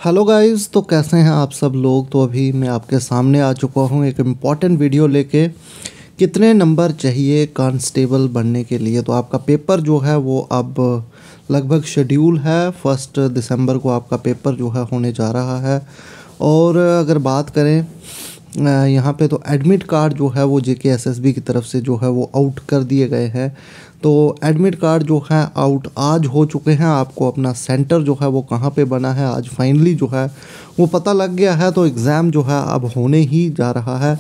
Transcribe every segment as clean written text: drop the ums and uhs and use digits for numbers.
Hello guys, तो कैसे हैं आप सब लोग। तो अभी मैं आपके सामने आ चुका हूं एक इम्पॉर्टेंट वीडियो लेके। कितने नंबर चाहिए कांस्टेबल बनने के लिए। तो आपका पेपर जो है वो अब लगभग शेड्यूल है। 1 दिसंबर को आपका पेपर जो है होने जा रहा है। और अगर बात करें यहाँ पे, तो एडमिट कार्ड जो है वो JKSSB की तरफ से जो है वो आउट कर दिए गए हैं। तो एडमिट कार्ड जो है आउट आज हो चुके हैं। आपको अपना सेंटर जो है वो कहाँ पे बना है आज फाइनली जो है वो पता लग गया है। तो एग्ज़ाम जो है अब होने ही जा रहा है।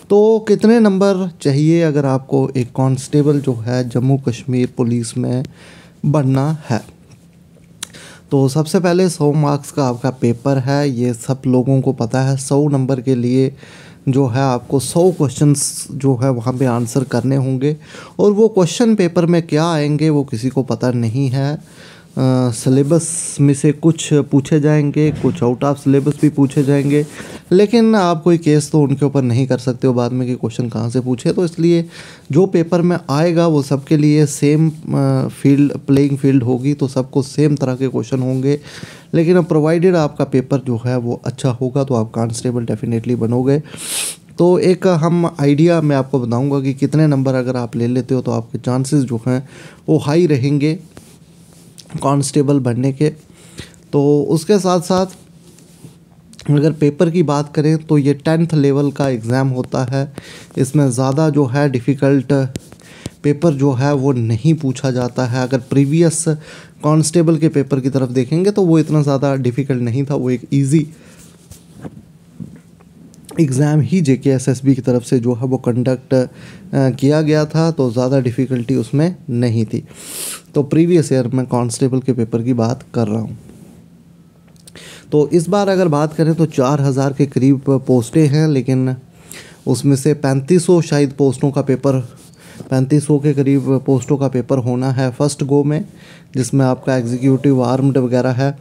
तो कितने नंबर चाहिए अगर आपको एक कांस्टेबल जो है जम्मू कश्मीर पुलिस में बनना है। तो सबसे पहले 100 मार्क्स का आपका पेपर है, ये सब लोगों को पता है। 100 नंबर के लिए जो है आपको 100 क्वेश्चंस जो है वहाँ पे आंसर करने होंगे। और वो क्वेश्चन पेपर में क्या आएंगे वो किसी को पता नहीं है। सिलेबस में से कुछ पूछे जाएंगे, कुछ आउट ऑफ सिलेबस भी पूछे जाएंगे। लेकिन आप कोई केस तो उनके ऊपर नहीं कर सकते हो बाद में कि क्वेश्चन कहाँ से पूछे। तो इसलिए जो पेपर में आएगा वो सबके लिए सेम प्लेइंग फील्ड होगी। तो सबको सेम तरह के क्वेश्चन होंगे। लेकिन अब प्रोवाइडेड आपका पेपर जो है वो अच्छा होगा तो आप कांस्टेबल डेफिनेटली बनोगे। तो एक हम आइडिया मैं आपको बताऊंगा कि कितने नंबर अगर आप ले लेते हो तो आपके चांसेस जो हैं वो हाई रहेंगे कांस्टेबल बनने के। तो उसके साथ साथ अगर पेपर की बात करें तो ये 10th लेवल का एग्ज़ाम होता है। इसमें ज़्यादा जो है डिफ़िकल्ट पेपर जो है वो नहीं पूछा जाता है। अगर प्रीवियस कांस्टेबल के पेपर की तरफ देखेंगे तो वो इतना ज़्यादा डिफ़िकल्ट नहीं था। वो एक इजी एग्ज़ाम ही JKSSB की तरफ से जो है वो कंडक्ट किया गया था। तो ज़्यादा डिफ़िकल्टी उसमें नहीं थी। तो प्रीवियस ईयर में कांस्टेबल के पेपर की बात कर रहा हूँ। तो इस बार अगर बात करें तो 4000 के करीब पोस्टें हैं। लेकिन उसमें से 3500 शायद पोस्टों का पेपर 3500 के करीब पोस्टों का पेपर होना है फर्स्ट गो में, जिसमें आपका एग्जीक्यूटिव आर्म्ड वगैरह है।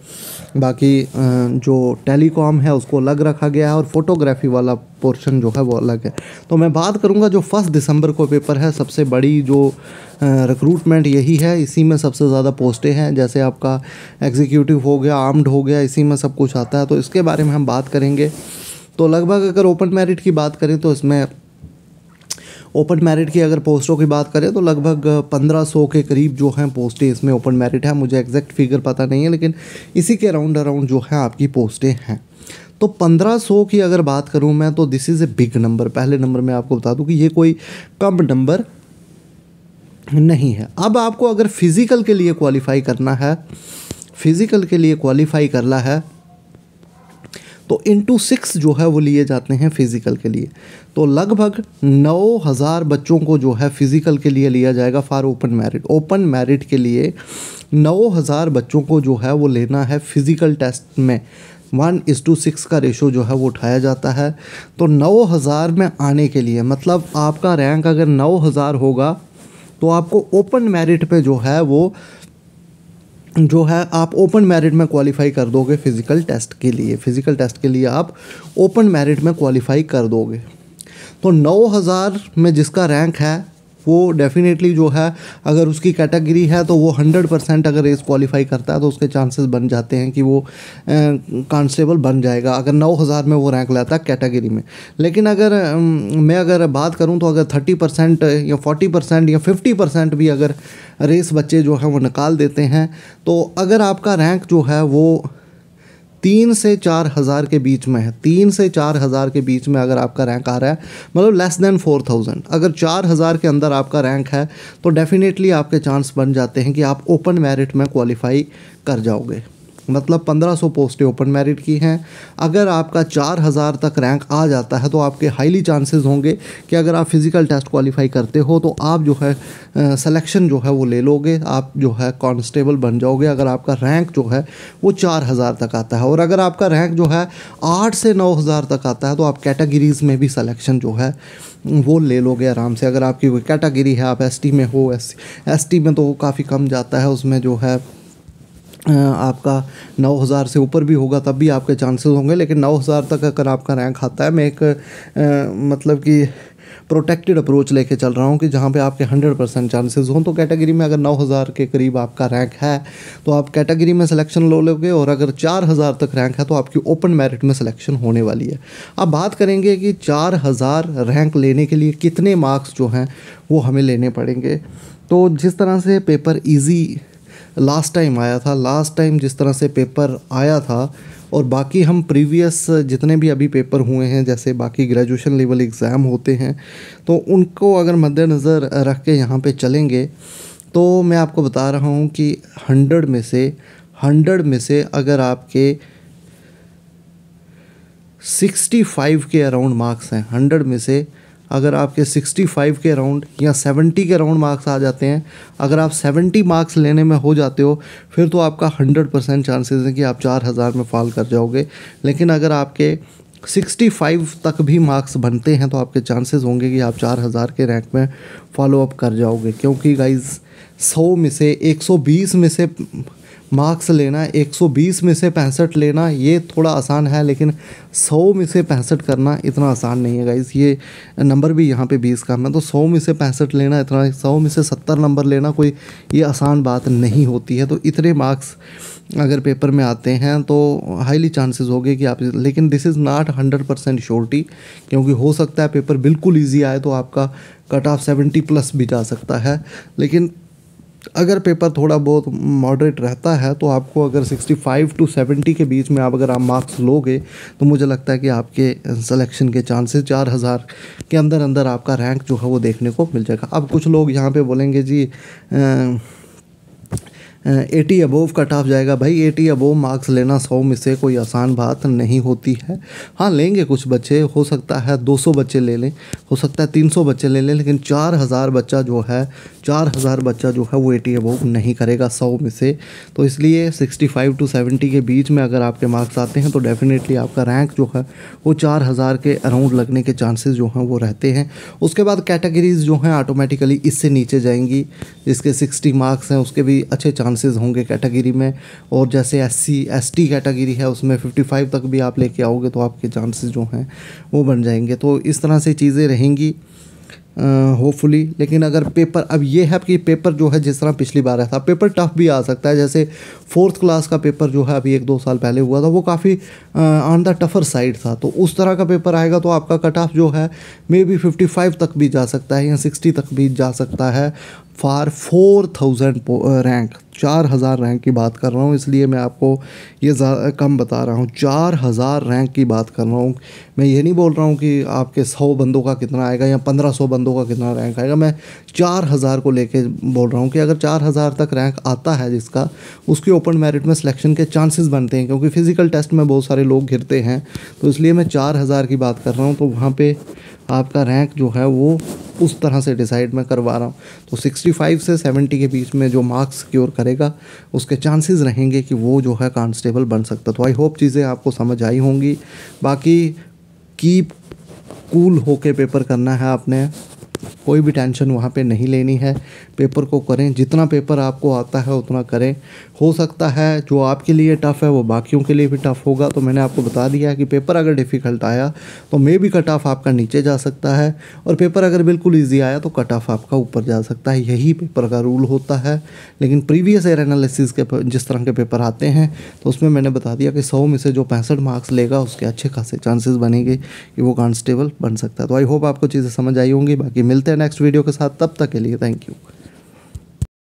बाकी जो टेलीकॉम है उसको अलग रखा गया है और फोटोग्राफी वाला पोर्शन जो है वो अलग है। तो मैं बात करूंगा जो 1 दिसंबर को पेपर है, सबसे बड़ी जो रिक्रूटमेंट यही है। इसी में सबसे ज़्यादा पोस्टें हैं। जैसे आपका एग्जीक्यूटिव हो गया, आर्म्ड हो गया, इसी में सब कुछ आता है। तो इसके बारे में हम बात करेंगे। तो लगभग अगर ओपन मेरिट की बात करें तो इसमें ओपन मेरिट की अगर पोस्टों की बात करें तो लगभग 1500 के करीब जो हैं पोस्टें इसमें ओपन मेरिट है। मुझे एग्जैक्ट फिगर पता नहीं है लेकिन इसी के अराउंड जो है आपकी पोस्टें हैं। तो 1500 की अगर बात करूं मैं तो this is a big number. पहले नंबर में आपको बता दूं कि ये कोई कम नंबर नहीं है। अब आपको अगर फिज़िकल के लिए क्वालिफाई करना है, फिज़िकल के लिए क्वालिफाई करना है तो इंटू 6 जो है वो लिए जाते हैं फ़िज़िकल के लिए। तो लगभग 9000 बच्चों को जो है फ़िज़िकल के लिए लिया जाएगा for open merit. Open merit के लिए 9000 बच्चों को जो है वो लेना है फ़िज़िकल टेस्ट में। 1:6 का रेशो जो है वो उठाया जाता है। तो 9000 में आने के लिए मतलब आपका रैंक अगर 9000 होगा तो आपको ओपन मेरिट पे जो है आप ओपन मेरिट में क्वालिफाई कर दोगे फ़िज़िकल टेस्ट के लिए। फ़िज़िकल टेस्ट के लिए आप ओपन मेरिट में क्वालिफाई कर दोगे। तो 9000 में जिसका रैंक है वो डेफिनेटली जो है अगर उसकी कैटेगरी है तो वो 100% अगर रेस क्वालिफाई करता है तो उसके चांसेस बन जाते हैं कि वो कांस्टेबल बन जाएगा अगर 9000 में वो रैंक लाता है कैटेगरी में। लेकिन अगर मैं अगर बात करूं तो अगर 30% या 40% या 50% भी अगर रेस बच्चे जो हैं वो निकाल देते हैं तो अगर आपका रैंक जो है वो 3 से 4000 के बीच में है, 3 से 4000 के बीच में अगर आपका रैंक आ रहा है मतलब लेस देन 4000, अगर 4000 के अंदर आपका रैंक है तो डेफिनेटली आपके चांस बन जाते हैं कि आप ओपन मेरिट में क्वालिफाई कर जाओगे। मतलब 1500 पोस्टें ओपन मेरिट की हैं। अगर आपका 4000 तक रैंक आ जाता है तो आपके हाईली चांसेस होंगे कि अगर आप फिज़िकल टेस्ट क्वालिफाई करते हो तो आप जो है सिलेक्शन जो है वो ले लोगे, आप जो है कांस्टेबल बन जाओगे अगर आपका रैंक जो है वो 4000 तक आता है। और अगर आपका रैंक जो है 8 से 9000 तक आता है तो आप कैटेगरीज़ में भी सिलेक्शन जो है वो ले लोगे आराम से। अगर आपकी कोई कैटेगरी है, आप ST में हो, ST में तो काफ़ी कम जाता है, उसमें जो है आपका 9000 से ऊपर भी होगा तब भी आपके चांसेस होंगे। लेकिन 9000 तक अगर आपका रैंक आता है, मैं एक मतलब कि प्रोटेक्टेड अप्रोच लेके चल रहा हूँ कि जहाँ पे आपके 100% चांसेस हों। तो कैटेगरी में अगर 9000 के करीब आपका रैंक है तो आप कैटेगरी में सिलेक्शन लो लोगे, और अगर 4000 तक रैंक है तो आपकी ओपन मेरिट में सिलेक्शन होने वाली है। अब बात करेंगे कि 4000 रैंक लेने के लिए कितने मार्क्स जो हैं वो हमें लेने पड़ेंगे। तो जिस तरह से पेपर ईजी लास्ट टाइम आया था, लास्ट टाइम जिस तरह से पेपर आया था, और बाकी हम प्रीवियस जितने भी अभी पेपर हुए हैं, जैसे बाकी ग्रेजुएशन लेवल एग्ज़ाम होते हैं, तो उनको अगर मद्देनज़र रख के यहाँ पे चलेंगे तो मैं आपको बता रहा हूँ कि 100 में से अगर आपके 65 के अराउंड मार्क्स हैं, 100 में से अगर आपके 65 के अराउंड या 70 के अराउंड मार्क्स आ जाते हैं, अगर आप 70 मार्क्स लेने में हो जाते हो, फिर तो आपका 100% चांसेस है कि आप 4000 में फॉल कर जाओगे। लेकिन अगर आपके 65 तक भी मार्क्स बनते हैं तो आपके चांसेस होंगे कि आप 4000 के रैंक में फॉलो अप कर जाओगे। क्योंकि गाइज़ 100 में से 120 में से मार्क्स लेना, 120 में से 65 लेना, ये थोड़ा आसान है, लेकिन 100 में से 65 करना इतना आसान नहीं है गाइज़। ये नंबर भी यहाँ पे 20 का है, तो 100 में से 65 लेना इतना, 100 में से 70 नंबर लेना कोई ये आसान बात नहीं होती है। तो इतने मार्क्स अगर पेपर में आते हैं तो हाईली चांसेस हो गए कि आप, लेकिन दिस इज़ नॉट 100% श्योरिटी, क्योंकि हो सकता है पेपर बिल्कुल ईजी आए तो आपका कट ऑफ 70+ भी जा सकता है। लेकिन अगर पेपर थोड़ा बहुत मॉडरेट रहता है तो आपको अगर 65 to 70 के बीच में अगर आप मार्क्स लोगे तो मुझे लगता है कि आपके सिलेक्शन के चांसेस 4000 के अंदर आपका रैंक जो है वो देखने को मिल जाएगा। अब कुछ लोग यहाँ पे बोलेंगे जी 80 अबोव कट ऑफ जाएगा। भाई 80 अबोव मार्क्स लेना 100 में से कोई आसान बात नहीं होती है। हाँ, लेंगे कुछ बच्चे, हो सकता है 200 बच्चे ले लें, हो सकता है 300 बच्चे ले लें, लेकिन 4000 बच्चा जो है, 4000 बच्चा जो है वो 80 अबोव नहीं करेगा 100 में से। तो इसलिए 65 to 70 के बीच में अगर आपके मार्क्स आते हैं तो डेफिनेटली आपका रैंक जो है वो 4000 के अराउंड लगने के चांसेस जो हैं वो रहते हैं। उसके बाद कैटेगरीज़ जो हैं ऑटोमेटिकली इससे नीचे जाएंगी, जिसके 60 मार्क्स हैं उसके भी अच्छे चांसेस होंगे कैटेगरी में। और जैसे SC ST कैटेगरी है उसमें 55 तक भी आप लेके आओगे तो आपके चांसेस जो हैं वो बन जाएंगे। तो इस तरह से चीज़ें रहेंगी होपफुली। लेकिन अगर पेपर, अब ये है कि पेपर जो है जिस तरह पिछली बार आया था, पेपर टफ भी आ सकता है। जैसे 4th क्लास का पेपर जो है अभी 1-2 साल पहले हुआ था, वो काफ़ी ऑन द टफर साइड था। तो उस तरह का पेपर आएगा तो आपका कट ऑफ जो है मे बी 55 तक भी जा सकता है या 60 तक भी जा सकता है फॉर 4000 रैंक। 4000 रैंक की बात कर रहा हूँ, इसलिए मैं आपको ये कम बता रहा हूँ। 4000 रैंक की बात कर रहा हूँ। मैं ये नहीं बोल रहा हूँ कि आपके 100 बंदों का कितना आएगा या 1500 बंदों का कितना रैंक आएगा। मैं 4000 को लेके बोल रहा हूँ कि अगर 4000 तक रैंक आता है जिसका, उसकी ओपन मेरिट में सिलेक्शन के चांसेस बनते हैं। क्योंकि फ़िज़िकल टेस्ट में बहुत सारे लोग गिरते हैं, तो इसलिए मैं 4000 की बात कर रहा हूँ। तो वहाँ पे आपका रैंक जो है वो उस तरह से डिसाइड मैं करवा रहा हूँ। तो 65 से 70 के बीच में जो मार्क्स सिक्योर करेगा उसके चांसेस रहेंगे कि वो जो है कांस्टेबल बन सकता। तो आई होप चीज़ें आपको समझ आई होंगी। बाकी कीप कूल होके पेपर करना है आपने, कोई भी टेंशन वहाँ पे नहीं लेनी है। पेपर को करें, जितना पेपर आपको आता है उतना करें। हो सकता है जो आपके लिए टफ़ है वो बाकियों के लिए भी टफ़ होगा। तो मैंने आपको बता दिया है कि पेपर अगर डिफ़िकल्ट आया तो मे भी कट ऑफ आपका नीचे जा सकता है, और पेपर अगर बिल्कुल ईजी आया तो कट ऑफ आपका ऊपर जा सकता है। यही पेपर का रूल होता है। लेकिन प्रीवियस ईयर एनालिसिस के जिस तरह के पेपर आते हैं तो उसमें मैंने बता दिया कि 100 में से जो 65 मार्क्स लेगा उसके अच्छे खासे चांसेस बनेंगे कि वो कांस्टेबल बन सकता है। तो आई होप आपको चीज़ें समझ आई होंगी। बाकी मिलते हैं नेक्स्ट वीडियो के साथ, तब तक के लिए थैंक यू।